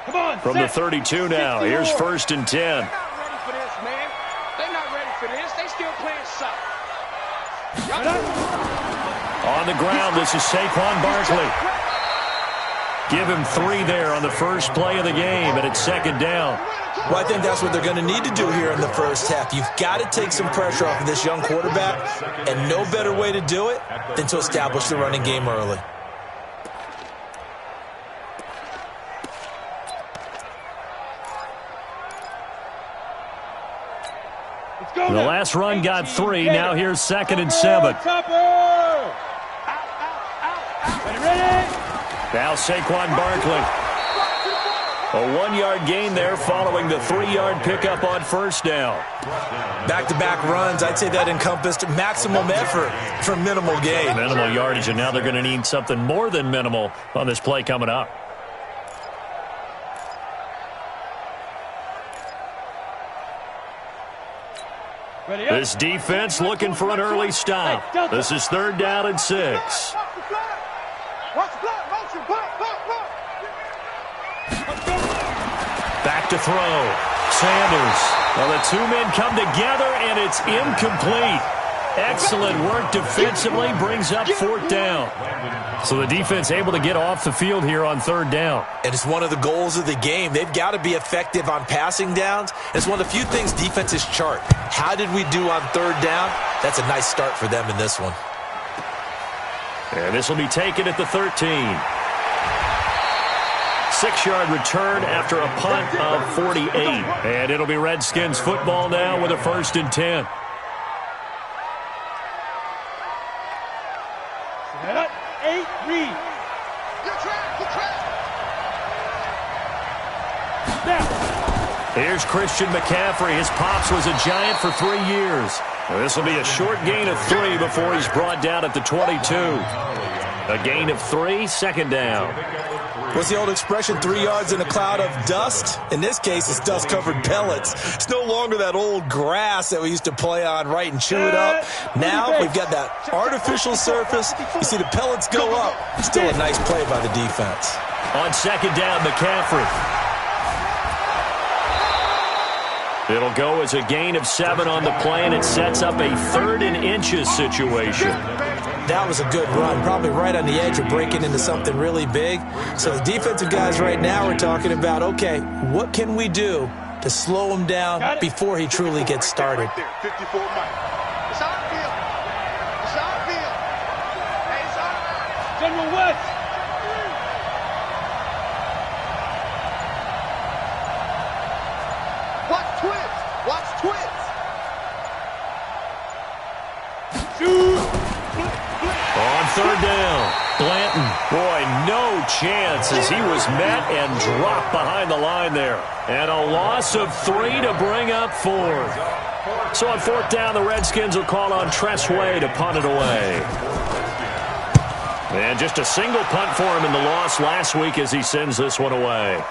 From the 32 now, here's 1st and 10. They're not ready for this, man. They're not ready for this. They still playing soft. On the ground, this is Saquon Barkley. Give him 3 there on the first play of the game, and it's 2nd down. Well, I think that's what they're going to need to do here in the first half. You've got to take some pressure off of this young quarterback, and no better way to do it than to establish the running game early. The last run got 3. Now here's 2nd and 7. Now Saquon Barkley. A 1-yard gain there following the 3-yard pickup on 1st down. Back-to-back runs, I'd say that encompassed maximum effort for minimal gain. Minimal yardage, and now they're going to need something more than minimal on this play coming up. This defense looking for an early stop. This is 3rd down and 6. Back to throw. Sanders. Well, the 2 men come together, and it's incomplete. Excellent work defensively, brings up 4th down. So the defense able to get off the field here on 3rd down. And it's one of the goals of the game. They've got to be effective on passing downs. It's one of the few things defenses chart. How did we do on 3rd down? That's a nice start for them in this one. And this will be taken at the 13. 6-yard return after a punt of 48. And it'll be Redskins football now with a 1st and 10. Here's Christian McCaffrey. His pops was a Giant for 3 years. This will be a short gain of 3 before he's brought down at the 22. A gain of 3, 2nd down. What's the old expression, 3 yards in a cloud of dust? In this case, it's dust-covered pellets. It's no longer that old grass that we used to play on, right, and chew it up. Now we've got that artificial surface. You see the pellets go up. Still a nice play by the defense. On 2nd down, McCaffrey. It'll go as a gain of 7 on the play, and it sets up a 3rd and inches situation. That was a good run, probably right on the edge of breaking into something really big. So the defensive guys right now are talking about, okay, what can we do to slow him down before he truly gets started? General West. Watch twins. Watch twins. On 3rd down, Blanton. Boy, no chance as he was met and dropped behind the line there. And a loss of 3 to bring up 4th. So on 4th down, the Redskins will call on Tressway to punt it away. And just a single punt for him in the loss last week as he sends this one away.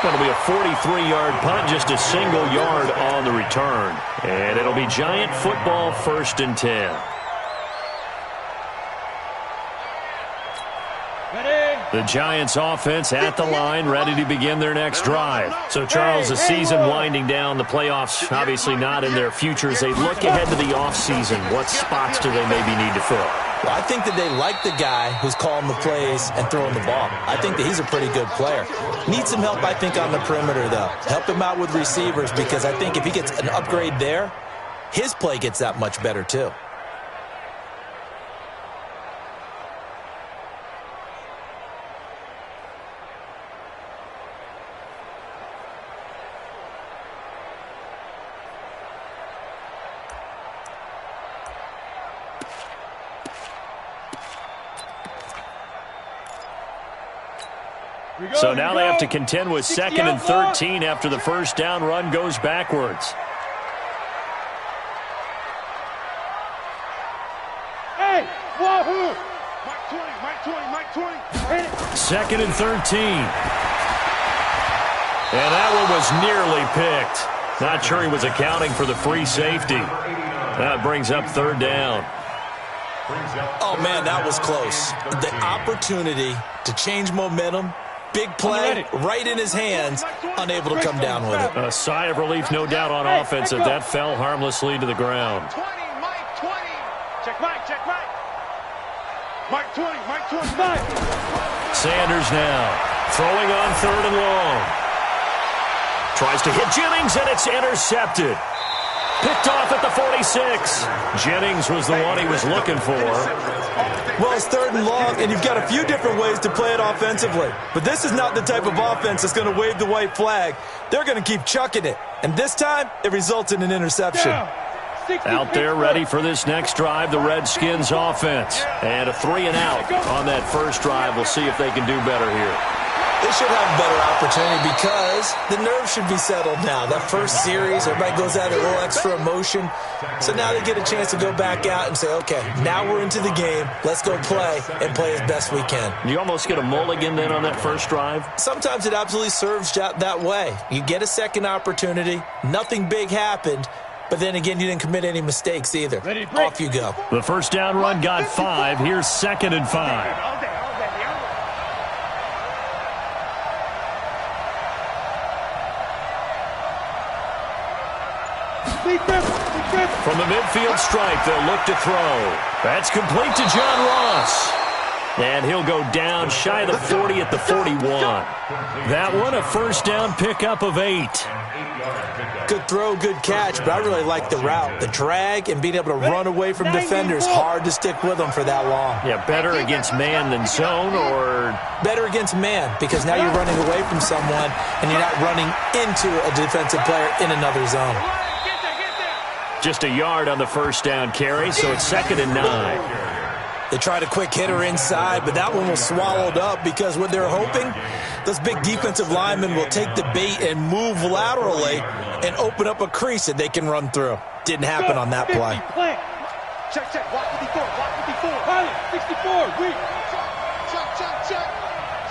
Going to be a 43-yard punt, just a single yard on the return. And it'll be Giant football, 1st and 10. The Giants offense at the line, ready to begin their next drive. So, Charles, the season winding down, the playoffs obviously not in their futures. They look ahead to the offseason. What spots do they maybe need to fill? Well, I think that they like the guy who's calling the plays and throwing the ball. I think that he's a pretty good player. Needs some help, I think, on the perimeter, though. Help him out with receivers, because I think if he gets an upgrade there, his play gets that much better, too. So now they have to contend with 2nd and 13 after the first down run goes backwards. Hey, wahoo! Mike 20. 2nd and 13. And that one was nearly picked. Not sure he was accounting for the free safety. That brings up 3rd down. Oh, man, that was close. The opportunity to change momentum, big play, right in his hands, unable to come down with it. A sigh of relief, no doubt, on offense as that fell harmlessly to the ground. 20, Mike 20. Check Mike, check Mike. Mike 20, Mike 25. Sanders now throwing on 3rd and long. Tries to hit Jennings, and it's intercepted. Picked off at the 46. Jennings was the one he was looking for. Well, it's 3rd and long, and you've got a few different ways to play it offensively. But this is not the type of offense that's going to wave the white flag. They're going to keep chucking it. And this time, it results in an interception. Out there ready for this next drive, the Redskins offense. And a 3-and-out on that first drive. We'll see if they can do better here. They should have a better opportunity because the nerves should be settled now. That first series, everybody goes out a little extra emotion. So now they get a chance to go back out and say, okay, now we're into the game. Let's go play and play as best we can. You almost get a mulligan then on that first drive? Sometimes it absolutely serves that way. You get a second opportunity. Nothing big happened. But then again, you didn't commit any mistakes either. Off you go. The first down run got 5. Here's 2nd and 5. From the midfield stripe, they'll look to throw. That's complete to John Ross. And he'll go down shy of the 40 at the 41. That one, a first down pickup of 8. Good throw, good catch, but I really like the route. The drag and being able to run away from defenders, hard to stick with them for that long. Yeah, better against man than zone, or? Better against man, because now you're running away from someone and you're not running into a defensive player in another zone. Just a yard on the first down carry, so it's 2nd and 9. They tried a quick hitter inside, but that one was swallowed up because what they're hoping, those big defensive linemen will take the bait and move laterally and open up a crease that they can run through. Didn't happen on that play. Check, check, block 54, block 54. Pilot, 64, weak. Check, check, check.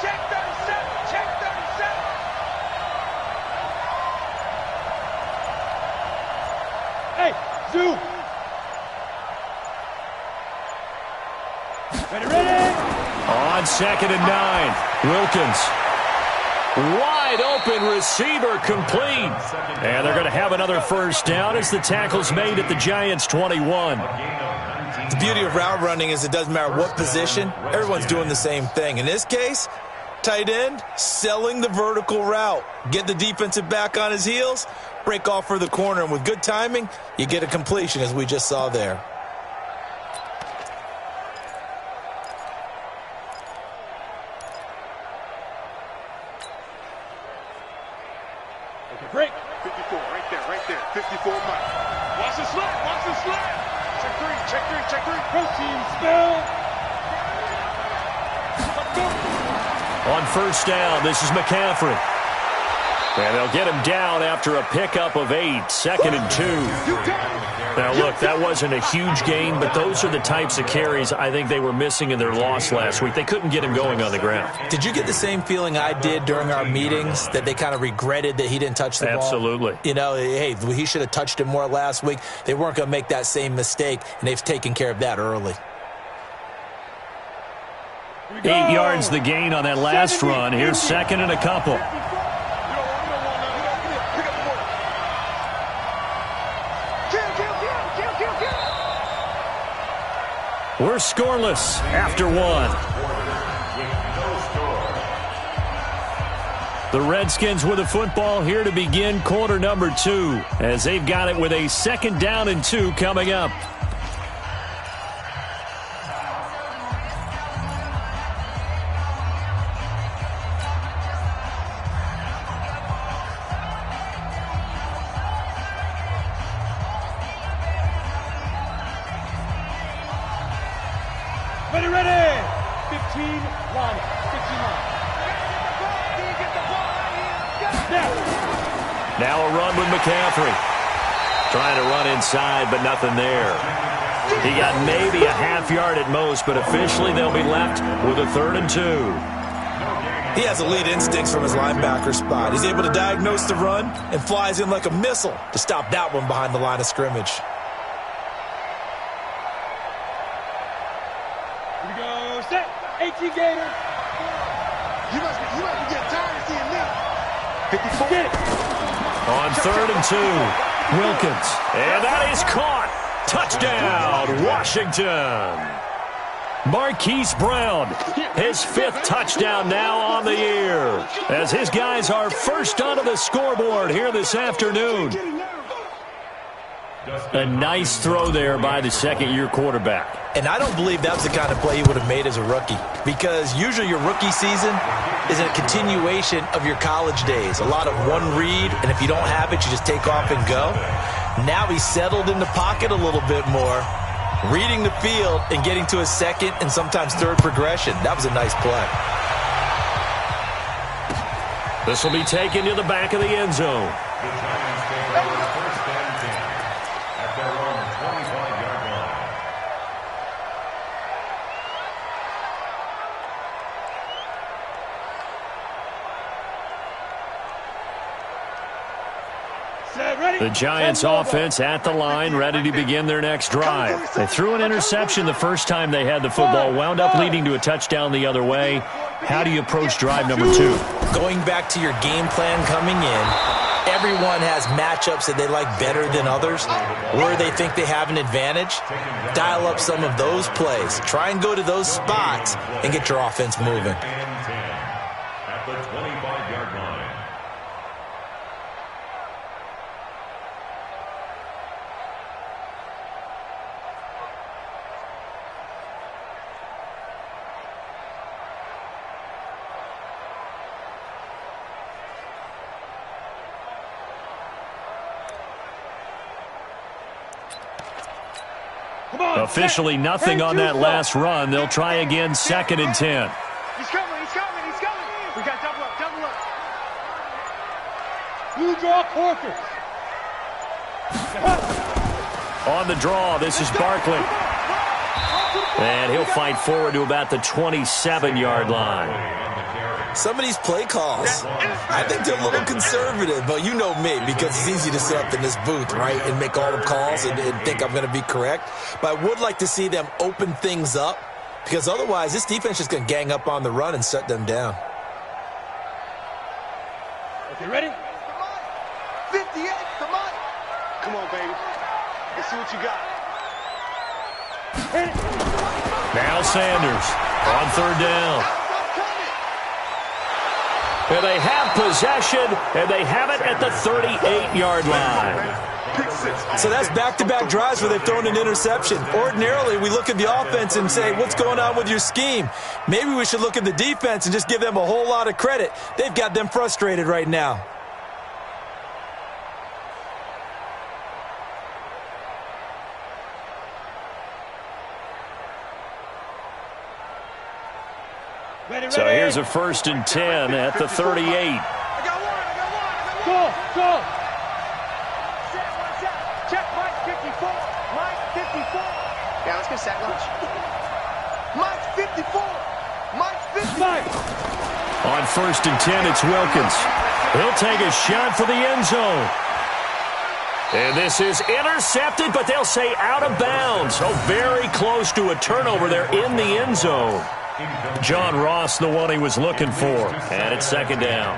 Check 37, check 37. Hey, zoom. Ready. On 2nd and 9, Wilkins. Wide open receiver complete. And they're going to have another first down as the tackle's made at the Giants' 21. The beauty of route running is it doesn't matter what position. Everyone's doing the same thing. In this case, tight end, selling the vertical route. Get the defensive back on his heels, break off for the corner. And with good timing, you get a completion as we just saw there. Break. 54, right there. 54, Mike. Watch the slap. Check 3. Protein spell. On first down, this is McCaffrey. And they'll get him down after a pickup of 8, 2nd and 2. Now, look, that wasn't a huge gain, but those are the types of carries I think they were missing in their loss last week. They couldn't get him going on the ground. Did you get the same feeling I did during our meetings, that they kind of regretted that he didn't touch the ball? Absolutely. You know, hey, he should have touched it more last week. They weren't going to make that same mistake, and they've taken care of that early. 8 yards the gain on that last run. Here's 2nd and a couple. We're scoreless after 1. The Redskins with the football here to begin quarter number 2, as they've got it with a 2nd down and 2 coming up. Ready. 15 line. 15 line. Now a run with McCaffrey. Trying to run inside, but nothing there. He got maybe a half yard at most, but officially they'll be left with a 3rd and 2. He has elite instincts from his linebacker spot. He's able to diagnose the run and flies in like a missile to stop that one behind the line of scrimmage. Here we go. Set. 18 Gator. You must be getting tired of seeing me. 54. Get it. On 3rd and 2, Wilkins. And that is caught. Touchdown, Washington. Marquise Brown, his 5th touchdown now on the year, as his guys are first onto the scoreboard here this afternoon. A nice throw there by the second-year quarterback. And I don't believe that's the kind of play he would have made as a rookie, because usually your rookie season is a continuation of your college days. A lot of one read, and if you don't have it, you just take off and go. Now he's settled in the pocket a little bit more, reading the field and getting to his second and sometimes third progression. That was a nice play. This will be taken to the back of the end zone. The Giants offense at the line, ready to begin their next drive. They threw an interception the first time they had the football, wound up leading to a touchdown the other way. How do you approach drive number 2? Going back to your game plan coming in, everyone has matchups that they like better than others, where they think they have an advantage. Dial up some of those plays. Try and go to those spots and get your offense moving. At the 25-yard line. Officially nothing on that last run. They'll try again, 2nd and 10. He's coming. We got double up. Blue draw quarters. On the draw, this is Barkley. And he'll fight forward to about the 27-yard line. Some of these play calls, I think they're a little conservative, but you know me, because it's easy to sit up in this booth, right, and make all the calls and think I'm going to be correct. But I would like to see them open things up, because otherwise this defense is going to gang up on the run and shut them down. Okay, ready? 58, come on. Come on, baby. Let's see what you got. Now Sanders on 3rd down. And they have possession, and they have it at the 38-yard line. So that's back-to-back drives where they've thrown an interception. Ordinarily, we look at the offense and say, what's going on with your scheme? Maybe we should look at the defense and just give them a whole lot of credit. They've got them frustrated right now. So here's a 1st and 10 at the 38. I got one. Go. Check, Mike 54. Yeah, let's go sack lunch. Mike 54. Mike 55. On 1st and 10, it's Wilkins. He'll take a shot for the end zone. And this is intercepted, but they'll say out of bounds. So very close to a turnover there in the end zone. John Ross, the one he was looking for. And it's 2nd down.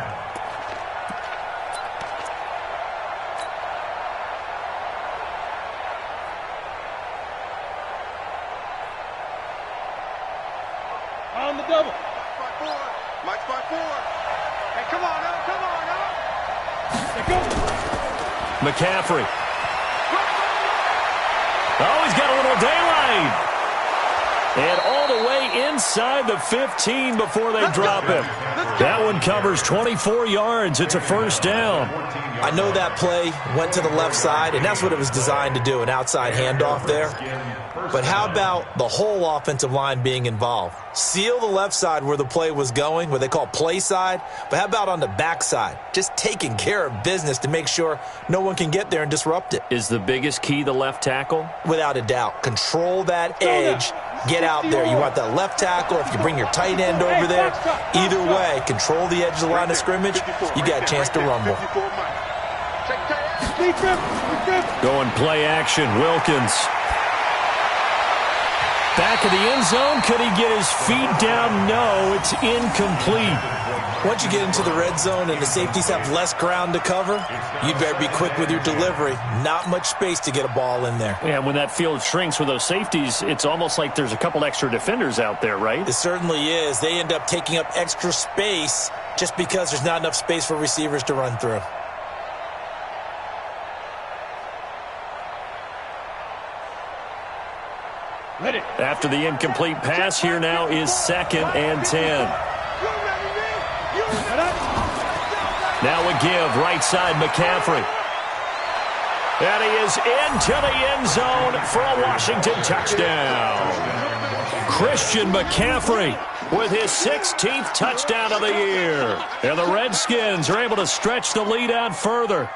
On the double. Mike's by 4. Hey, come on now. Let go. McCaffrey. Oh, he's got a little daylight. And all the way inside the 15 before they drop him. That one covers 24 yards. It's a 1st down. I know that play went to the left side, and that's what it was designed to do, an outside handoff there. But how about the whole offensive line being involved? Seal the left side where the play was going, what they call play side. But how about on the back side? Just taking care of business to make sure no one can get there and disrupt it. Is the biggest key the left tackle? Without a doubt. Control that edge. Get out there. You want that left tackle. If you bring your tight end over there, either way, control the edge of the line of scrimmage. You got a chance to rumble. Going play action, Wilkins. back of the end zone. Could he get his feet down? No, it's incomplete. Once you get into the red zone and the safeties have less ground to cover, you'd better be quick with your delivery. Not much space to get a ball in there. Yeah, when that field shrinks with those safeties, it's almost like there's a couple extra defenders out there, right? It certainly is. They end up taking up extra space just because there's not enough space for receivers to run through. Ready. After the incomplete pass, here now is 2nd and 10. Now a give, right side, McCaffrey. And he is into the end zone for a Washington touchdown. Christian McCaffrey with his 16th touchdown of the year. And the Redskins are able to stretch the lead out further.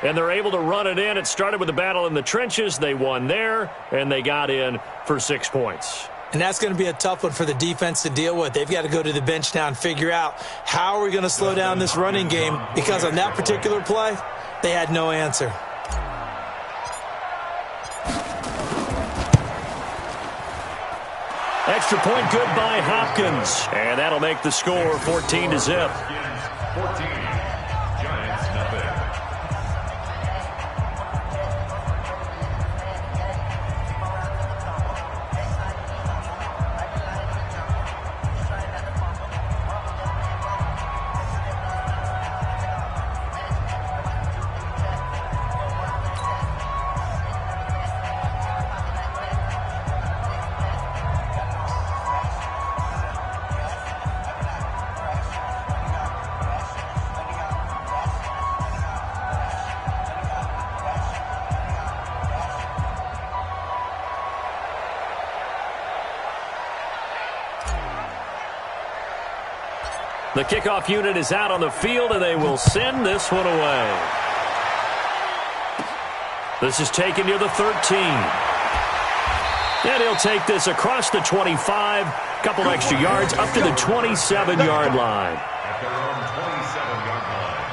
And they're able to run it in. It started with a battle in the trenches. They won there, and they got in for 6 points. And that's going to be a tough one for the defense to deal with. They've got to go to the bench now and figure out how are we going to slow down this running game, because on that particular play, they had no answer. Extra point good by Hopkins. And that'll make the score 14-0. 14. Giants nothing. The kickoff unit is out on the field, and they will send this one away. This is taken near the 13. And he'll take this across the 25, couple extra yards, up to the 27-yard line. At their own 27-yard line.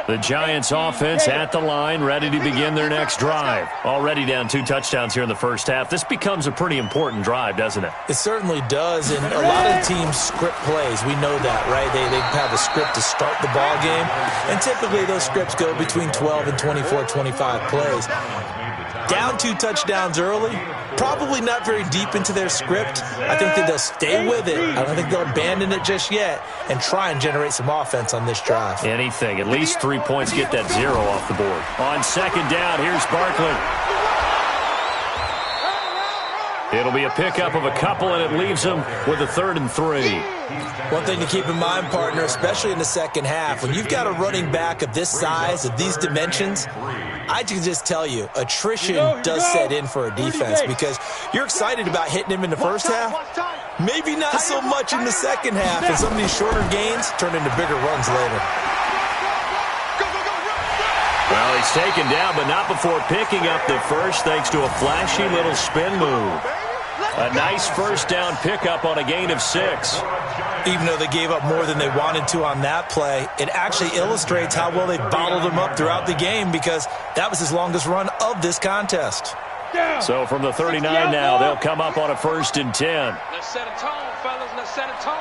The Giants offense at the line, ready to begin their next drive. Already down 2 touchdowns here in the first half. This becomes a pretty important drive, doesn't it? It certainly does, and a lot of teams script plays. We know that, right? They have a script to start the ball game, and typically those scripts go between 12 and 24, 25 plays. Down 2 touchdowns early, probably not very deep into their script. I think that they'll stay with it. I don't think they'll abandon it just yet and try and generate some offense on this drive. Anything. At least 3 points, get that 0 off the board. On 2nd down, here's Barkley. It'll be a pickup of a couple, and it leaves them with a 3rd and 3. One thing to keep in mind, partner, especially in the second half, when you've got a running back of this size, of these dimensions, I can just tell you, attrition does set in for a defense, because you're excited about hitting him in the first half, maybe not so much in the second half, and some of these shorter gains turn into bigger runs later. Well, he's taken down, but not before picking up the first, thanks to a flashy little spin move. A nice first down pickup on a gain of 6. Even though they gave up more than they wanted to on that play, it actually illustrates how well they bottled him up throughout the game, because that was his longest run of this contest. So from the 39 now, they'll come up on a 1st and 10. Let's set a tone, fellas. Let's set a tone.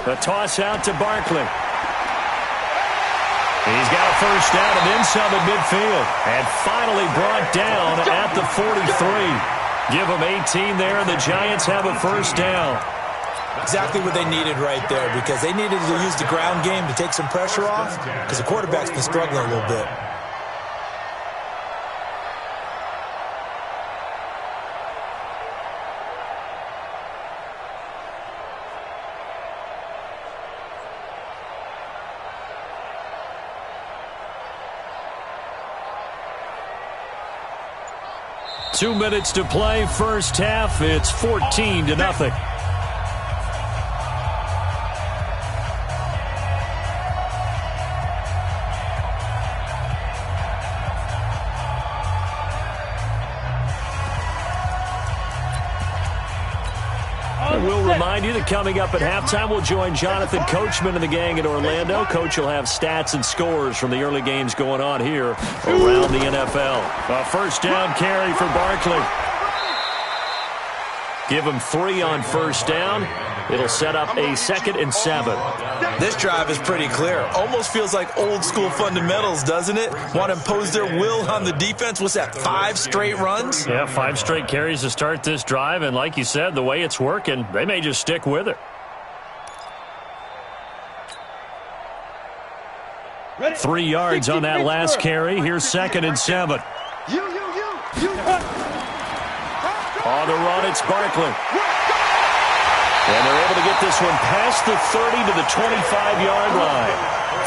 A toss out to Barkley. He's got a first down and then some at midfield. And finally brought down at the 43. Give them 18 there, and the Giants have a first down. Exactly what they needed right there, because they needed to use the ground game to take some pressure off, because the quarterback's been struggling a little bit. Two minutes to play, first half. It's 14-0. remind you that coming up at halftime, we'll join Jonathan Coachman and the gang in Orlando. Coach will have stats and scores from the early games going on here around the NFL. A first down carry for Barkley. Give him 3 on first down. It'll set up a 2nd and 7. This drive is pretty clear. Almost feels like old school fundamentals, doesn't it? Want to impose their will on the defense. What's that, 5 straight runs? Yeah, 5 straight carries to start this drive. And like you said, the way it's working, they may just stick with it. 3 yards on that last carry. Here's 2nd and 7. On the run, it's Barkley. And they're able to get this one past the 30 to the 25-yard line.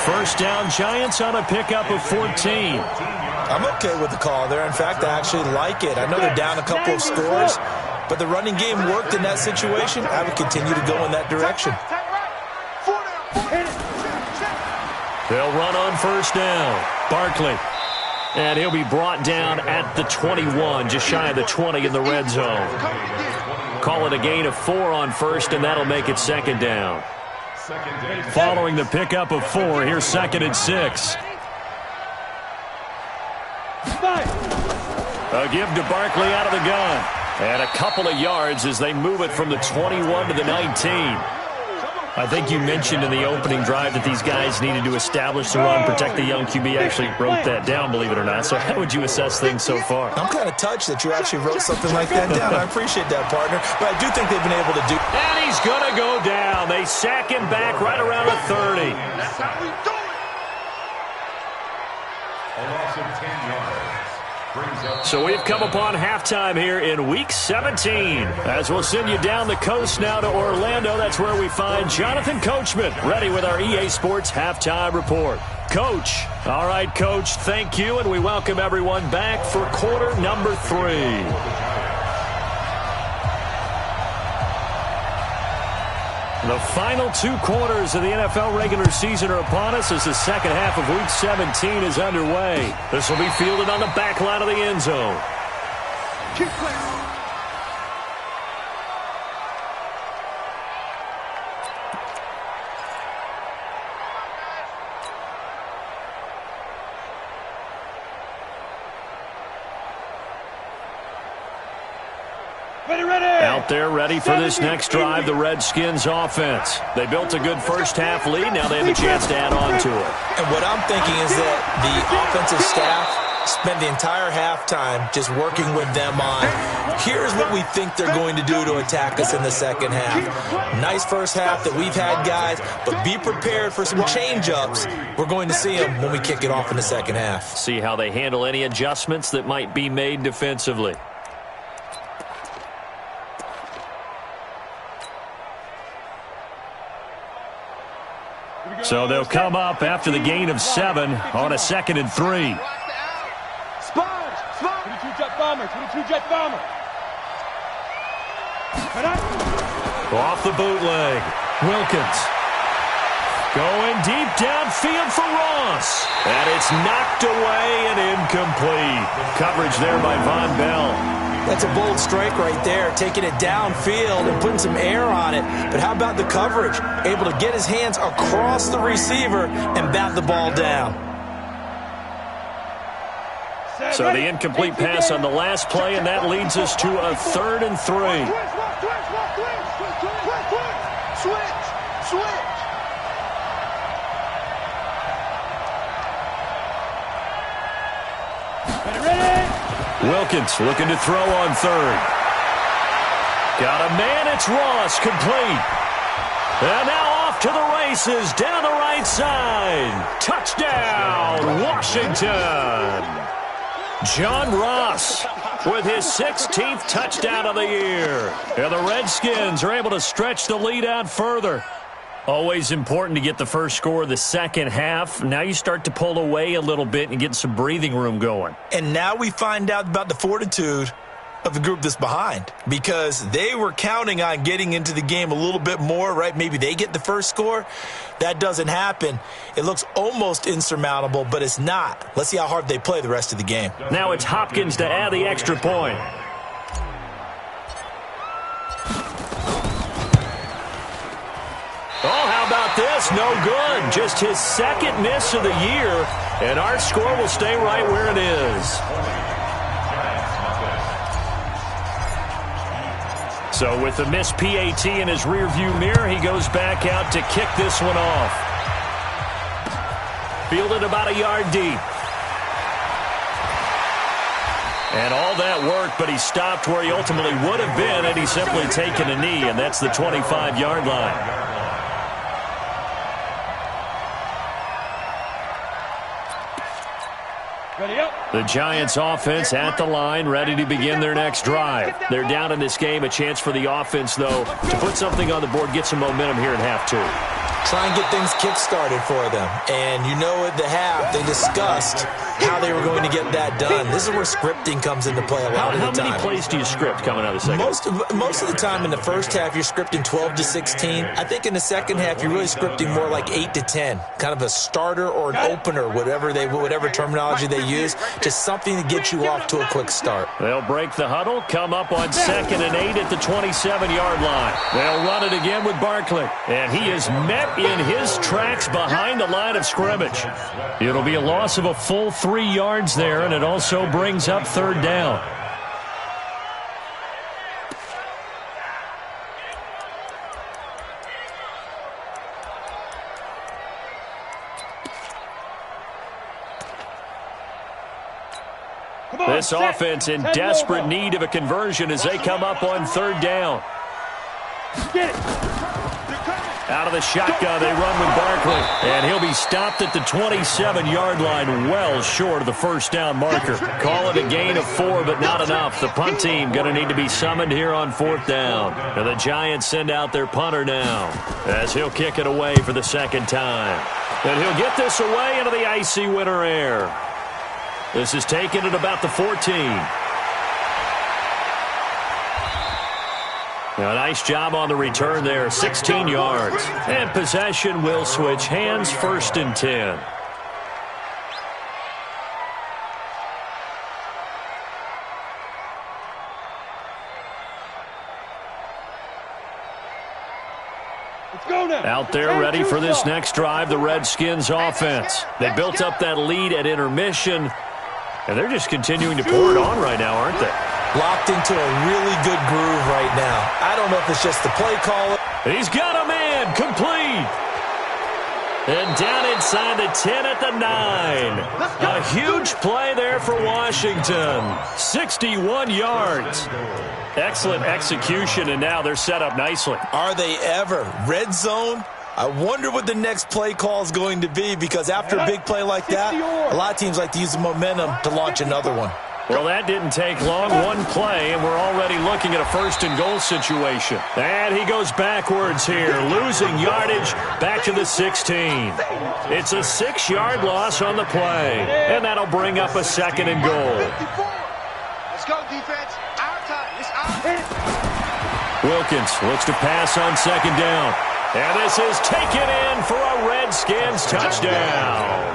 First down, Giants on a pickup of 14. I'm okay with the call there. In fact, I actually like it. I know they're down a couple of scores, but the running game worked in that situation. I would continue to go in that direction. They'll run on first down. Barkley. And he'll be brought down at the 21, just shy of the 20 in the red zone. Call it a gain of 4 on first, and that'll make it 2nd down. Following the pickup of 4, here's 2nd and 6. A give to Barkley out of the gun. And a couple of yards as they move it from the 21 to the 19. I think you mentioned in the opening drive that these guys needed to establish the run, protect the young QB. Actually wrote that down, believe it or not. So how would you assess things so far? I'm kind of touched that you actually wrote something like that down. I appreciate that, partner. But I do think they've been able to do. And he's going to go down. They sack him back right around the 30. That's how we do it. A loss of 10 yards. So we've come upon halftime here in Week 17. As we'll send you down the coast now to Orlando. That's where we find Jonathan Coachman, ready with our EA Sports Halftime Report. Coach. All right, Coach, thank you, and we welcome everyone back for quarter number 3. The final 2 quarters of the NFL regular season are upon us as the second half of Week 17 is underway. This will be fielded on the back line of the end zone. Keep playing. Out there ready for this next drive, the Redskins offense. They built a good first half lead. Now they have a chance to add on to it. And what I'm thinking is that the offensive staff spent the entire halftime just working with them on, here's what we think they're going to do to attack us in the second half. Nice first half that we've had, guys, but be prepared for some change-ups. We're going to see them when we kick it off in the second half. See how they handle any adjustments that might be made defensively. So they'll come up after the gain of 7 on a 2nd and 3. Sponge! 22 jet bomber! 22 jet bomber! Off the bootleg. Wilkins. Going deep downfield for Ross. And it's knocked away and incomplete. Coverage there by Von Bell. That's a bold strike right there, taking it downfield and putting some air on it. But how about the coverage? Able to get his hands across the receiver and bat the ball down. So the incomplete pass on the last play, and that leads us to a 3rd and 3. Switch. Wilkins looking to throw on 3rd. Got a man, it's Ross, complete. And now off to the races, down the right side. Touchdown, Washington. John Ross with his 16th touchdown of the year. And the Redskins are able to stretch the lead out further. Always important to get the first score of the second half. Now you start to pull away a little bit and get some breathing room going. And now we find out about the fortitude of the group that's behind, because they were counting on getting into the game a little bit more, right? Maybe they get the first score. That doesn't happen. It looks almost insurmountable, but it's not. Let's see how hard they play the rest of the game. Now it's Hopkins to add the extra point. about this? No good. Just his second miss of the year, and our score will stay right where it is. So with the missed PAT in his rearview mirror, he goes back out to kick this one off. Fielded about a yard deep. And all that work, but he stopped where he ultimately would have been had he simply taken a knee, and that's the 25-yard line. The Giants offense at the line, ready to begin their next drive. They're down in this game. A chance for the offense, though, to put something on the board, get some momentum here in half two. Try and get things kick-started for them. And you know at the half, they discussed how they were going to get that done. This is where scripting comes into play a lot of the time. How many plays do you script coming out of the second? Most of the time in the first half, you're scripting 12 to 16. I think in the second half, you're really scripting more like 8 to 10. Kind of a starter or an opener, whatever terminology they use. Just something to get you off to a quick start. They'll break the huddle, come up on 2nd and 8 at the 27-yard line. They'll run it again with Barkley. And he is met in his tracks behind the line of scrimmage. It'll be a loss of a full 3 yards there, and it also brings up 3rd down. This offense in desperate need of a conversion as they come up on 3rd down. Get it. Out of the shotgun, they run with Barkley. And he'll be stopped at the 27-yard line, well short of the 1st down marker. Call it a gain of 4, but not enough. The punt team going to need to be summoned here on 4th down. And the Giants send out their punter now, as he'll kick it away for the 2nd time. And he'll get this away into the icy winter air. This is taken at about the 14. Now, a nice job on the return there, 16 yards. And possession will switch hands, 1st and 10. Let's go now. Out there ready for this next drive, the Redskins offense. They built up that lead at intermission, and they're just continuing to pour it on right now, aren't they? Locked into a really good groove right now. I don't know if it's just the play caller. He's got a man, complete. And down inside the 10 at the 9. A huge play there for Washington. 61 yards. Excellent execution, and now they're set up nicely. Are they ever? Red zone? I wonder what the next play call is going to be, because after a big play like that, a lot of teams like to use the momentum to launch another one. Well, that didn't take long. One play, and we're already looking at a 1st and goal situation. And he goes backwards here, losing yardage back to the 16. It's a 6-yard loss on the play, and that'll bring up a 2nd and goal. Let's go, defense. Our time. It's our time. Wilkins looks to pass on 2nd down. And this is taken in for a Redskins touchdown.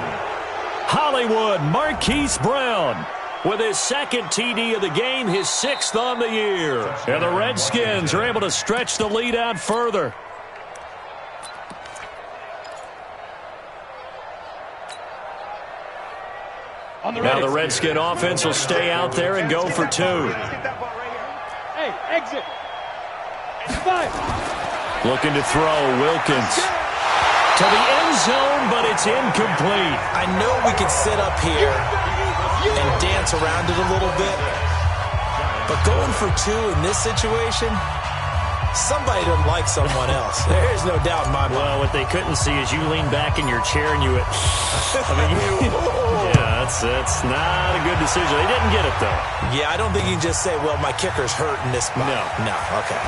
Hollywood Marquise Brown with his 2nd TD of the game, his 6th on the year. And the Redskins are able to stretch the lead out further. Now the Redskin offense will stay out there and go for 2. Hey, exit. Five. Looking to throw, Wilkins. To the end zone, but it's incomplete. I know we can sit up here and dance around it a little bit, but going for 2 in this situation, somebody doesn't like someone else. There's no doubt in my mind. Well, what they couldn't see is you lean back in your chair and you went, yeah, that's not a good decision. They didn't get it, though. Yeah, I don't think you can just say, well, my kicker's hurt in this spot. No, okay.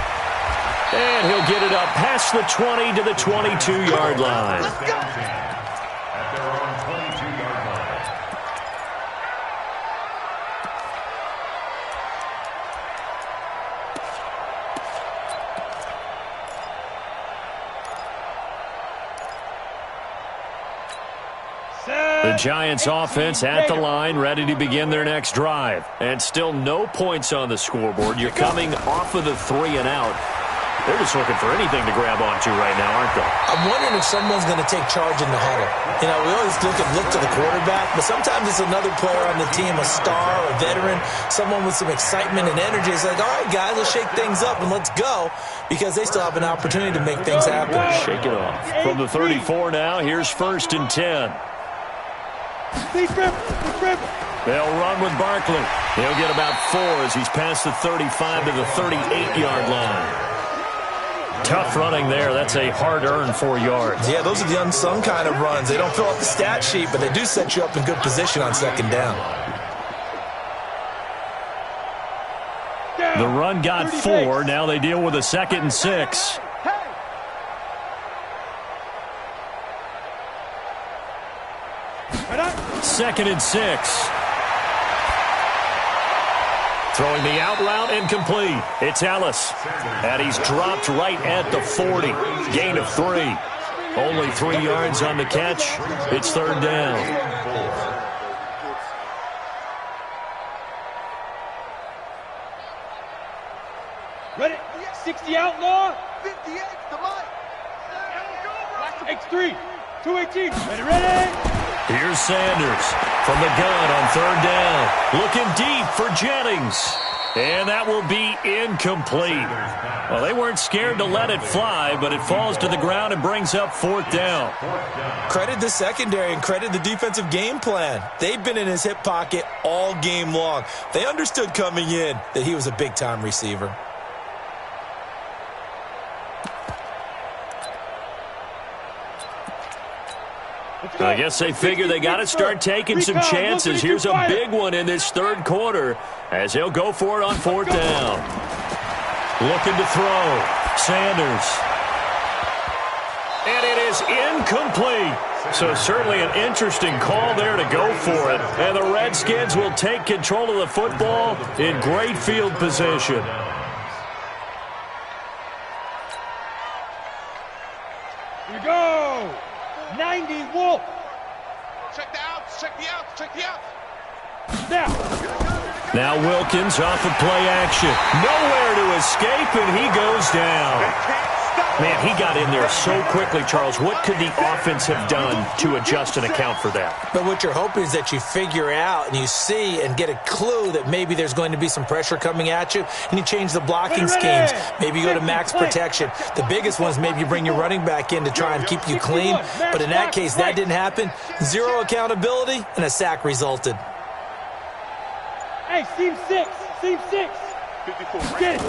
And he'll get it up past the 20 to the 22-yard line. At their own 22-yard line. The Giants offense at the line, ready to begin their next drive. And still no points on the scoreboard. You're coming off of the 3 and out. They're just looking for anything to grab onto right now, aren't they? I'm wondering if someone's going to take charge in the huddle. You know, we always look to the quarterback, but sometimes it's another player on the team, a star, a veteran, someone with some excitement and energy. It's like, all right, guys, let's shake things up and let's go, because they still have an opportunity to make things happen. Shake it off. From the 34 now, here's 1st and 10. They'll run with Barkley. He'll get about 4 as he's past the 35 to the 38-yard line. Tough running there. That's a hard-earned 4 yards. Yeah, those are the unsung kind of runs. They don't fill out the stat sheet, but they do set you up in good position on 2nd down. The run got 4. Now they deal with a 2nd and 6. Second and 6. Throwing the out route incomplete. It's Ellis. And he's dropped right at the 40. Gain of 3. Only 3 yards on the catch. It's 3rd down. Ready? 60 outlaw. 58 to Mike. X3. 218. Ready? Here's Sanders from the gun on 3rd down. Looking deep for Jennings. And that will be incomplete. Well, they weren't scared to let it fly, but it falls to the ground and brings up 4th down. Credit the secondary and credit the defensive game plan. They've been in his hip pocket all game long. They understood coming in that he was a big-time receiver. I guess they figure they got to start taking some chances. Here's a big one in this 3rd quarter as he'll go for it on 4th down. Looking to throw. Sanders. And it is incomplete. So certainly an interesting call there to go for it. And the Redskins will take control of the football in great field position. Here we go. 90 Wolf. Check the outs, check the outs, check the outs. Now Wilkins off of play action. Nowhere to escape, and he goes down. Man, he got in there so quickly, Charles. What could the offense have done to adjust and account for that? But what you're hoping is that you figure out and you see and get a clue that maybe there's going to be some pressure coming at you, and you change the blocking schemes. Maybe you go to max protection. The biggest one is maybe you bring your running back in to try and keep you clean. But in that case, that didn't happen. 0 accountability, and a sack resulted. Hey, seam 6. Seam 6. 54. Get it.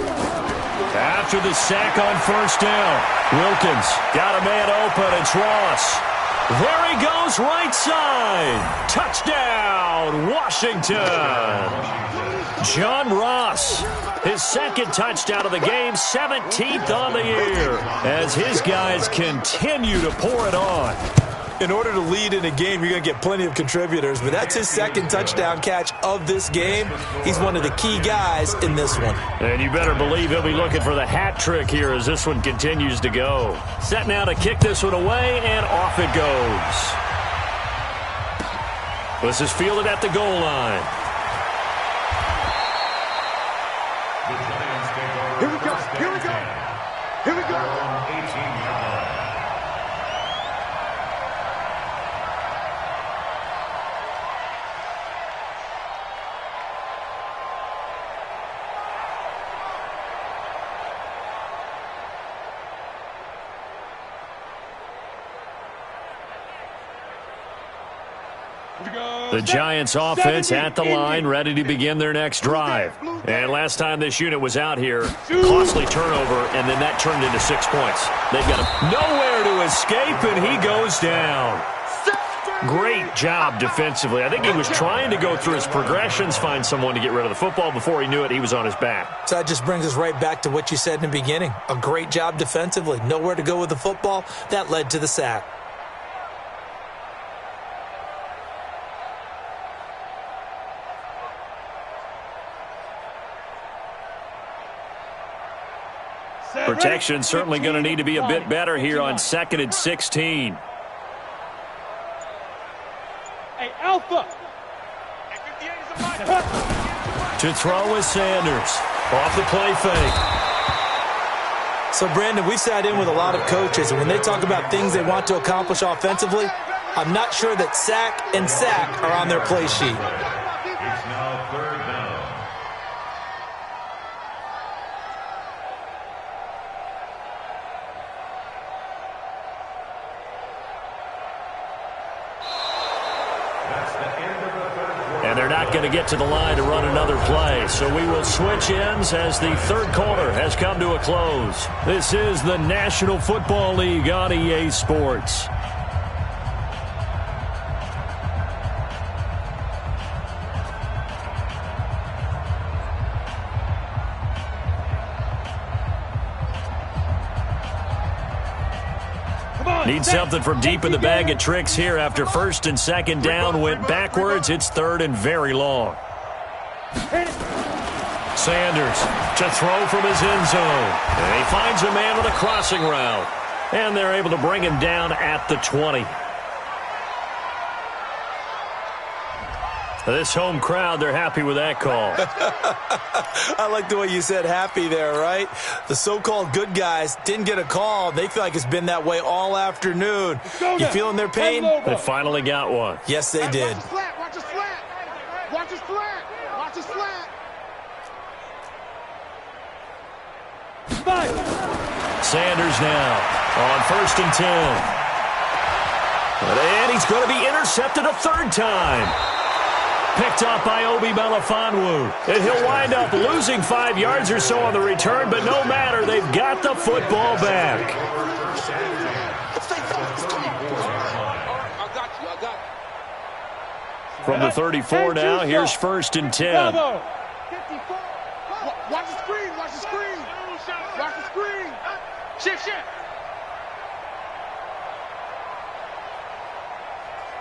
After the sack on 1st down, Wilkins got a man open. It's Ross. There he goes, right side. Touchdown, Washington. John Ross, his 2nd touchdown of the game, 17th on the year, as his guys continue to pour it on. In order to lead in a game, you're going to get plenty of contributors, but that's his 2nd touchdown catch of this game. He's one of the key guys in this one. And you better believe he'll be looking for the hat trick here as this one continues to go. Set now to kick this one away, and off it goes. This is fielded at the goal line. Here we go, here we go, here we go. The Giants offense at the line, ready to begin their next drive. And last time this unit was out here, costly turnover, and then that turned into 6 points. They've got nowhere to escape, and he goes down. Great job defensively. I think he was trying to go through his progressions, find someone to get rid of the football. Before he knew it, he was on his back. So that just brings us right back to what you said in the beginning. A great job defensively. Nowhere to go with the football. That led to the sack. Protection certainly going to need to be a bit better here on 2nd and 16. Hey, Alpha. To throw is Sanders. Off the play fake. So, Brandon, we've sat in with a lot of coaches, and when they talk about things they want to accomplish offensively, I'm not sure that sack and sack are on their play sheet. It's now third down. That's the end of the third quarter. And they're not going to get to the line to run another play. So we will switch ends as the third quarter has come to a close. This is the National Football League on EA Sports. Need something from deep in the bag of tricks here after first and second down went backwards. It's third and very long. Sanders to throw from his end zone. And he finds a man with a crossing route. And they're able to bring him down at the 20. This home crowd, they're happy with that call. I like the way you said happy there, right? The so-called good guys didn't get a call. They feel like it's been that way all afternoon. You feeling their pain? They finally got one. Yes, they did. Watch his slant. Watch his slant. Watch his slant. Watch his slant. Sanders now on first and 10. And he's going to be intercepted a third time. Picked up by Obi Melifonwu. And he'll wind up losing 5 yards or so on the return, but no matter, they've got the football back. From the 34 now, here's first and 10. Watch the screen. Watch the screen. Watch the screen. Shift.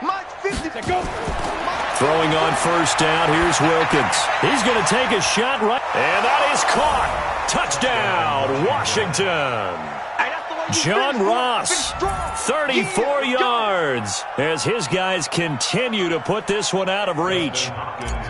Mike 50. Go. Throwing on first down, here's Wilkins. He's going to take a shot right. And that is caught. Touchdown, Washington. John Ross, 34 yards, as his guys continue to put this one out of reach.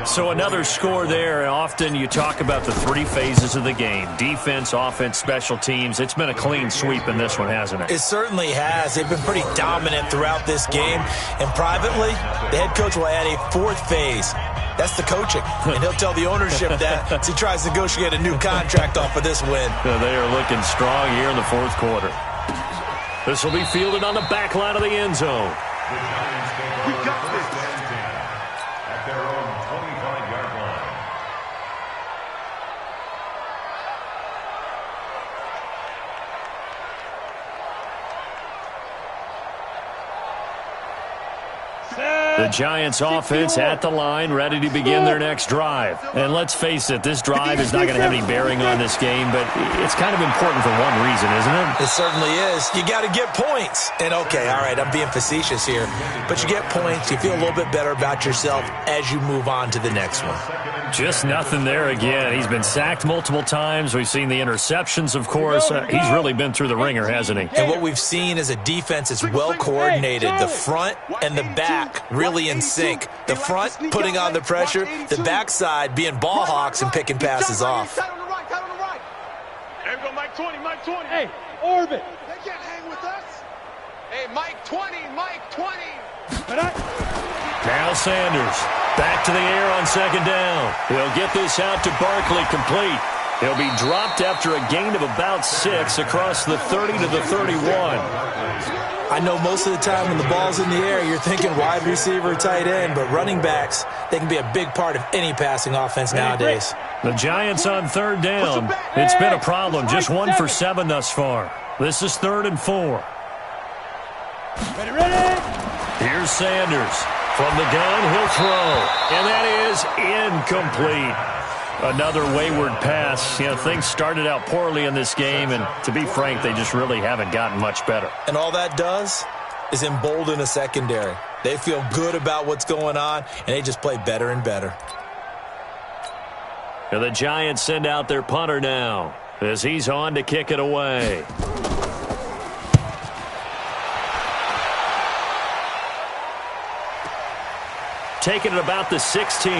So another score there. Often you talk about the three phases of the game: defense, offense, special teams. It's been a clean sweep in this one, hasn't it? It certainly has. They've been pretty dominant throughout this game. And privately, the head coach will add a fourth phase. That's the coaching. And he'll tell the ownership that as he tries to negotiate a new contract off of this win. They are looking strong here in the fourth quarter. This will be fielded on the back line of the end zone. We got this. At their own 25-yard line. The Giants offense at the line, ready to begin their next drive. And let's face it, this drive is not going to have any bearing on this game, but it's kind of important for one reason, isn't it? It certainly is. You got to get points. And okay, all right, I'm being facetious here, but you get points, you feel a little bit better about yourself as you move on to the next one. Just nothing there again. He's been sacked multiple times. We've seen the interceptions, of course. He's really been through the ringer, hasn't he? And what we've seen is a defense that's well coordinated. The front and the back really in sync. The front putting on the pressure, the backside being ball hawks and picking passes off. Tight on the right. There we go, Mike 20. Hey, orbit. They can't hang with us. Hey, Mike 20. Now Sanders back to the air on second down. He'll get this out to Barkley, complete. He'll be dropped after a gain of about 6 across the 30 to the 31. I know most of the time when the ball's in the air, you're thinking wide receiver, tight end, but running backs, they can be a big part of any passing offense nowadays. The Giants on third down. It's been a problem. Just 1 for 7 thus far. This is 3rd and 4. Ready. Here's Sanders. From the gun, he'll throw. And that is incomplete. Another wayward pass. You know, things started out poorly in this game, and to be frank, they just really haven't gotten much better. And all that does is embolden a secondary. They feel good about what's going on, and they just play better and better. And the Giants send out their punter now as he's on to kick it away. Taking it about the 16.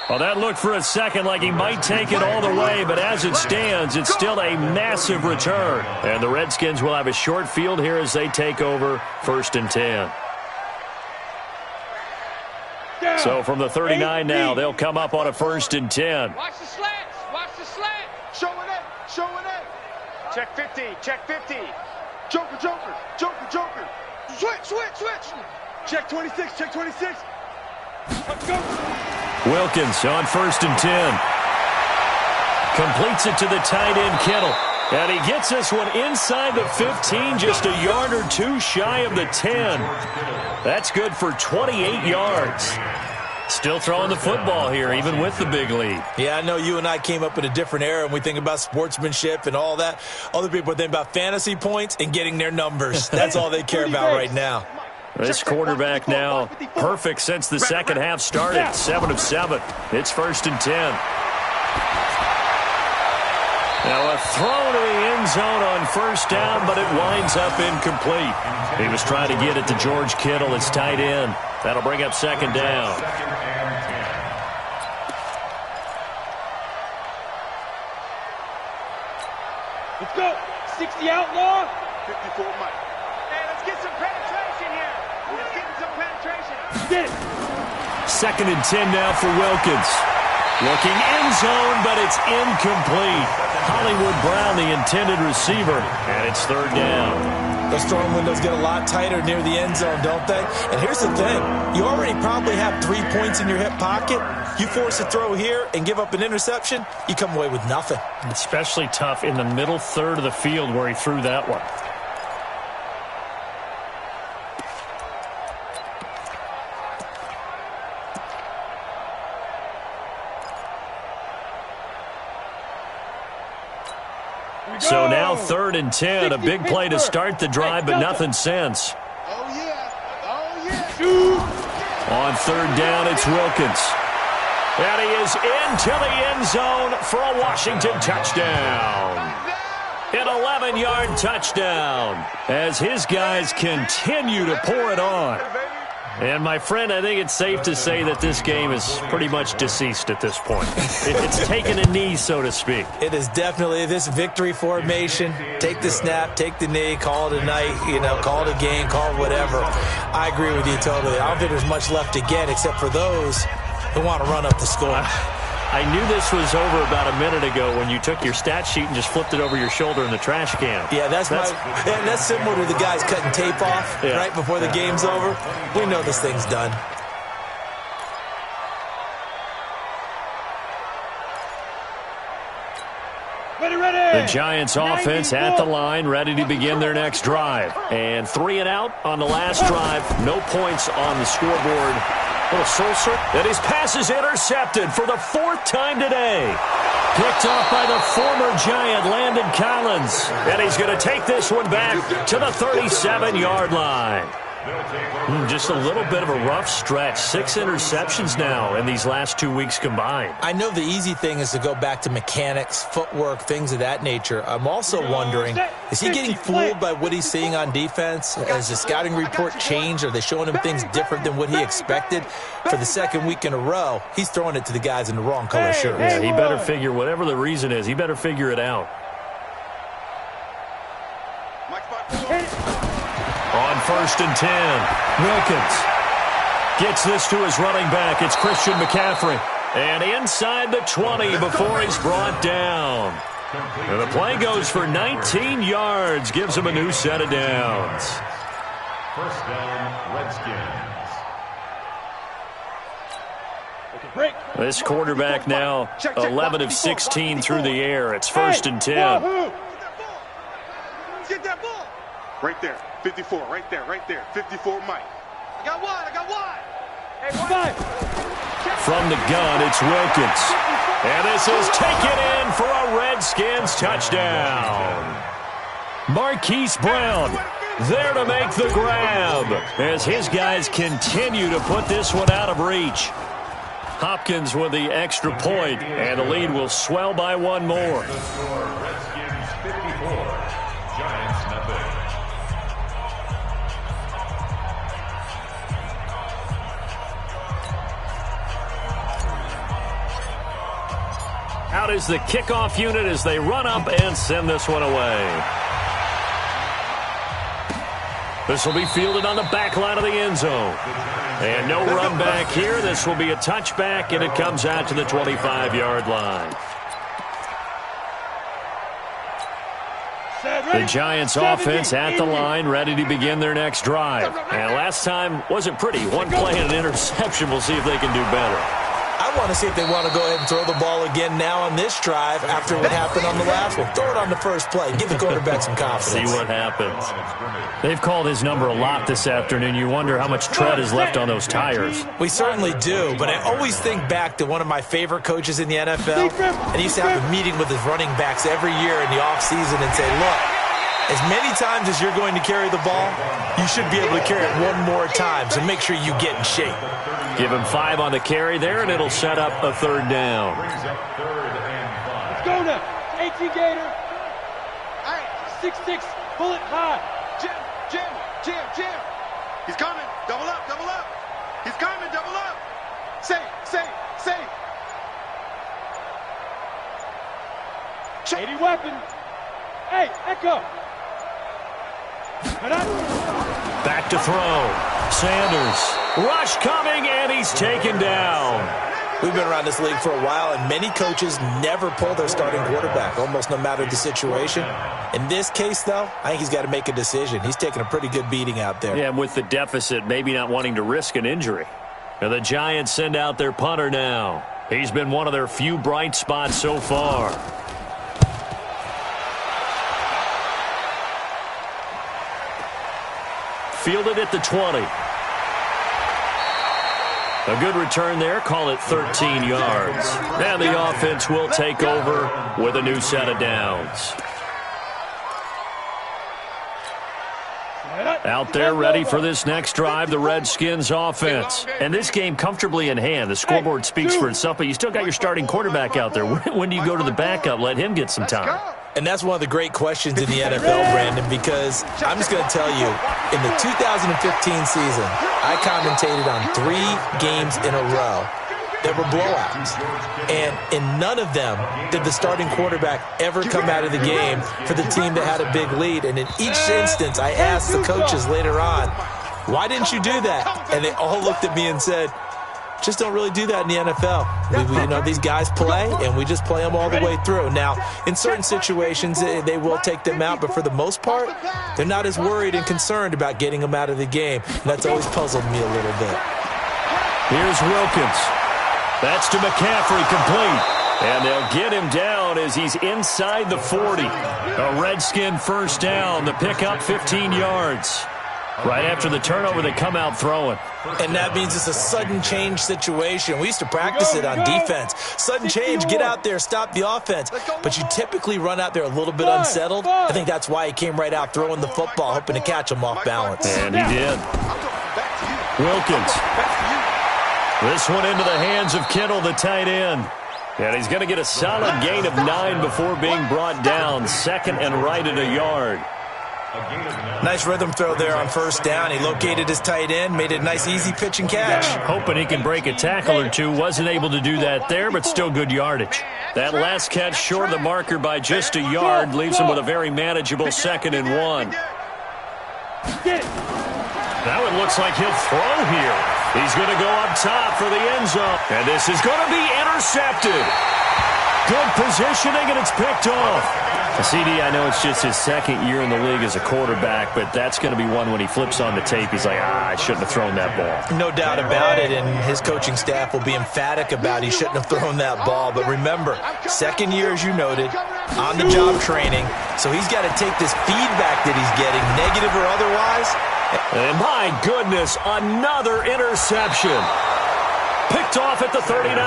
Well, that looked for a second like he might take it all the way, but as it stands, it's still a massive return. And the Redskins will have a short field here as they take over 1st and 10. So from the 39 now, they'll come up on a 1st and 10. Watch the slants. Watch the slant. Showing it. Showing it. Check 50. Check 50. Joker, joker, joker, joker. Switch, switch, switch. Check 26, check 26. Let's go. Wilkins on 1st and 10. Completes it to the tight end, Kittle. And he gets this one inside the 15, just a yard or two shy of the 10. That's good for 28 yards. Still throwing the football here, even with the big lead. Yeah, I know you and I came up in a different era, and we think about sportsmanship and all that. Other people think about fantasy points and getting their numbers. That's all they care about right now. This quarterback now perfect since the second half started. 7 of 7. It's 1st and 10. Now a throw to the end zone on 1st down, but it winds up incomplete. He was trying to get it to George Kittle, his tight end. That'll bring up 2nd down. Let's go. 60 outlaw. 54 Mike. Hey, let's get some penetration here. Let's get some penetration. Get it. 2nd and 10 now for Wilkins. Looking end zone, but it's incomplete. Hollywood Brown, the intended receiver, and it's 3rd down. Those throwing windows get a lot tighter near the end zone, don't they? And here's the thing. You already probably have 3 points in your hip pocket. You force a throw here and give up an interception, you come away with nothing. Especially tough in the middle third of the field where he threw that one. So now 3rd and 10, a big play to start the drive, but nothing since. Oh, yeah. Oh, yeah. On 3rd down, it's Wilkins. And he is into the end zone for a Washington touchdown. An 11-yard touchdown as his guys continue to pour it on. And, my friend, I think it's safe to say that this game is pretty much deceased at this point. It's taken a knee, so to speak. It is definitely this victory formation. Take the snap, take the knee, call it a night, call it a game, call it whatever. I agree with you totally. I don't think there's much left to get except for those who want to run up the score. I knew this was over about a minute ago when you took your stat sheet and just flipped it over your shoulder in the trash can. Yeah, that's similar to the guys cutting tape off right before the game's over. We know this thing's done. The Giants offense at the line, ready to begin their next drive. And 3 and out on the last drive. No points on the scoreboard. Little Sulcer, and his pass is intercepted for the 4th time today. Picked off by the former Giant, Landon Collins. And he's going to take this one back to the 37-yard line. Just a little bit of a rough stretch. 6 interceptions now in these last 2 weeks combined. I know the easy thing is to go back to mechanics, footwork, things of that nature. I'm also wondering, is he getting fooled by what he's seeing on defense? Has the scouting report changed? Are they showing him things different than what he expected? For the 2nd week in a row, he's throwing it to the guys in the wrong color shirts. Yeah, he better figure, whatever the reason is, he better figure it out. On 1st and 10, Wilkins gets this to his running back. It's Christian McCaffrey. And inside the 20 before he's brought down. And the play goes for 19 yards, gives him a new set of downs. 1st down, Redskins. This quarterback now 11 of 16 through the air. It's 1st and 10. Get that ball. Right there. 54, right there. 54, Mike. I got one. Hey, one. From the gun, it's Wilkins. And this is taken in for a Redskins touchdown. Marquise Brown there to make the grab as his guys continue to put this one out of reach. Hopkins with the extra point, and the lead will swell by 1 more. The score, Redskins 54, Giants nothing. Out is the kickoff unit as they run up and send this one away. This will be fielded on the back line of the end zone. And no run back here. This will be a touchback, and it comes out to the 25-yard line. The Giants offense at the line, ready to begin their next drive. And last time wasn't pretty. One play and an interception. We'll see if they can do better. I want to see if they want to go ahead and throw the ball again now on this drive after what happened on the last one. Throw it on the first play. Give the quarterback some confidence. See what happens. They've called his number a lot this afternoon. You wonder how much tread is left on those tires. We certainly do, but I always think back to one of my favorite coaches in the NFL, and he used to have a meeting with his running backs every year in the offseason and say, look, as many times as you're going to carry the ball, you should be able to carry it one more time, so make sure you get in shape. Give him 5 on the carry there, and it'll set up a third down. Let's go now. 18 Gator. All right. 6-6. Bullet high. Jam. He's coming. Double up. He's coming. Double up. Say. 80 weapon. Hey, Echo. Back to throw. Sanders. Rush coming, and he's taken down. We've been around this league for a while, and many coaches never pull their starting quarterback, almost no matter the situation. In this case, though, I think he's got to make a decision. He's taking a pretty good beating out there. Yeah, and with the deficit, maybe not wanting to risk an injury. Now the Giants send out their punter now. He's been one of their few bright spots so far. Fielded at the 20. A good return there. Call it 13 yards. And the offense will take over with a new set of downs. Out there ready for this next drive, the Redskins offense. And this game comfortably in hand. The scoreboard speaks for itself, but you still got your starting quarterback out there. When do you go to the backup? Let him get some time. And that's one of the great questions in the NFL, Brandon, because I'm just going to tell you, in the 2015 season, I commentated on 3 games in a row that were blowouts. And in none of them did the starting quarterback ever come out of the game for the team that had a big lead. And in each instance, I asked the coaches later on, why didn't you do that? And they all looked at me and said, just don't really do that in the NFL. You know, these guys play, and we just play them all the way through. Now, in certain situations, they will take them out, but for the most part, they're not as worried and concerned about getting them out of the game. And that's always puzzled me a little bit. Here's Wilkins. That's to McCaffrey, complete. And they'll get him down as he's inside the 40. A Redskin first down. The pickup, 15 yards. Right after the turnover, they come out throwing. And that means it's a sudden change situation. We used to practice it on defense. Sudden change, get out there, stop the offense. But you typically run out there a little bit unsettled. I think that's why he came right out throwing the football, hoping to catch him off balance. And he did. Wilkins. This one into the hands of Kittle, the tight end. And he's going to get a solid gain of 9 before being brought down. Second and right at a yard. Nice rhythm throw there on first down. He located his tight end, made it a nice, easy pitch and catch. Hoping he can break a tackle or two. Wasn't able to do that there, but still good yardage. That last catch short of the marker by just a yard leaves him with a very manageable 2nd and 1. Now it looks like he'll throw here. He's going to go up top for the end zone. And this is going to be intercepted. Good positioning, and it's picked off. CD, I know it's just his 2nd year in the league as a quarterback, but that's going to be one when he flips on the tape. He's like, I shouldn't have thrown that ball. No doubt about it, and his coaching staff will be emphatic about he shouldn't have thrown that ball. But remember, 2nd year, as you noted, on-the-job training, so he's got to take this feedback that he's getting, negative or otherwise. And my goodness, another interception. Picked off at the 39.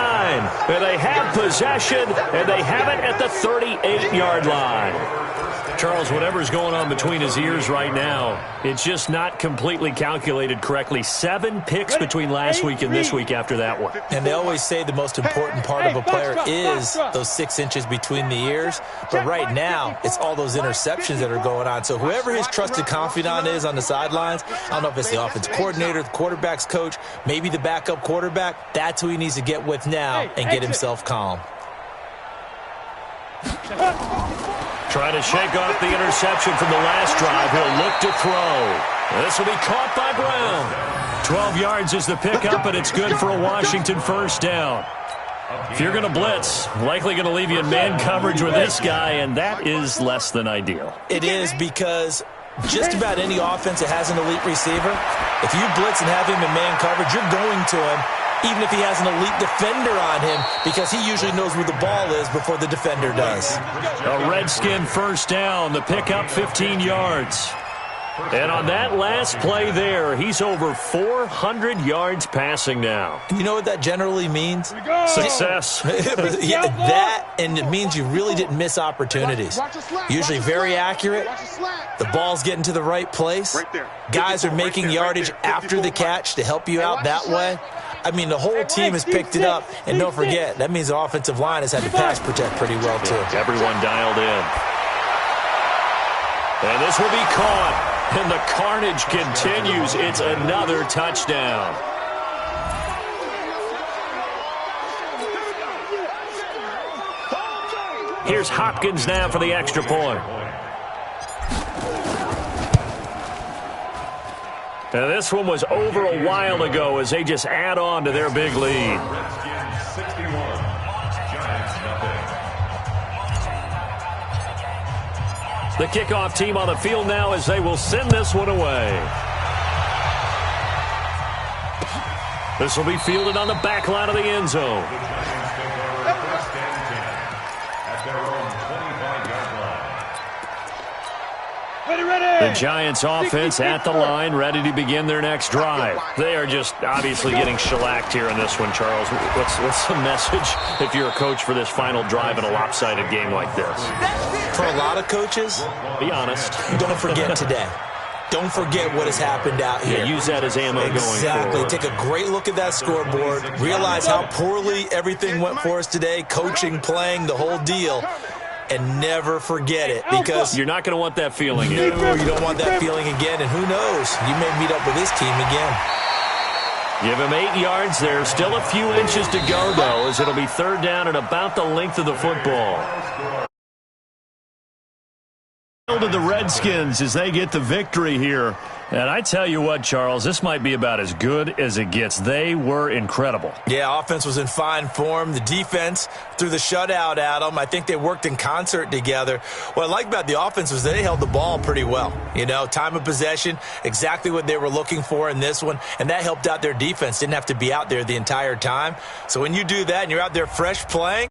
And they have possession, and they have it at the 38-yard line. Charles, whatever's going on between his ears right now, it's just not completely calculated correctly. 7 picks between last week and this week after that one. And they always say the most important part of a player is those 6 inches between the ears. But right now, it's all those interceptions that are going on. So whoever his trusted confidant is on the sidelines, I don't know if it's the offense coordinator, the quarterback's coach, maybe the backup quarterback, that's who he needs to get with now and get himself calm. Trying to shake off the interception from the last drive. He'll look to throw. This will be caught by Brown. 12 yards is the pickup, and it's good for a Washington first down. If you're going to blitz, likely going to leave you in man coverage with this guy, and that is less than ideal. It is, because just about any offense that has an elite receiver, if you blitz and have him in man coverage, you're going to him, even if he has an elite defender on him, because he usually knows where the ball is before the defender does. A Redskin first down. The pickup 15 yards. And on that last play there, he's over 400 yards passing now. You know what that generally means? Success. Yeah, that, and it means you really didn't miss opportunities. Usually very accurate. The ball's getting to the right place. Guys are making yardage after the catch to help you out that way. I mean, the whole team has picked it up. And don't forget, that means the offensive line has had to pass protect pretty well, too. Everyone dialed in. And this will be caught. And the carnage continues. It's another touchdown. Here's Hopkins now for the extra point. Now this one was over a while ago as they just add on to their big lead. Redskins 61, Giants nothing. The kickoff team on the field now as they will send this one away. This will be fielded on the back line of the end zone. The Giants take over first and 10 at their own 25-yard line. Ready. The Giants offense at the line, ready to begin their next drive. They are just obviously getting shellacked here in this one, Charles. What's the message if you're a coach for this final drive in a lopsided game like this? For a lot of coaches, Be honest. don't forget today. Don't forget what has happened out here. Yeah, use that as ammo going Exactly. forward. Take a great look at that scoreboard. Realize how poorly everything went for us today, coaching, playing, the whole deal. And never forget it, because You're not going to want that feeling. no, you don't want that feeling again. And who knows, you may meet up with this team again. Give him 8 yards there. Still a few inches to go, though, as it'll be third down and about the length of the football. To the Redskins as they get the victory here. And I tell you what, Charles, this might be about as good as it gets. They were incredible. Yeah, offense was in fine form. The defense threw the shutout at them. I think they worked in concert together. What I like about the offense was they held the ball pretty well. You know, time of possession, exactly what they were looking for in this one, and that helped out their defense. Didn't have to be out there the entire time. So when you do that and you're out there fresh playing,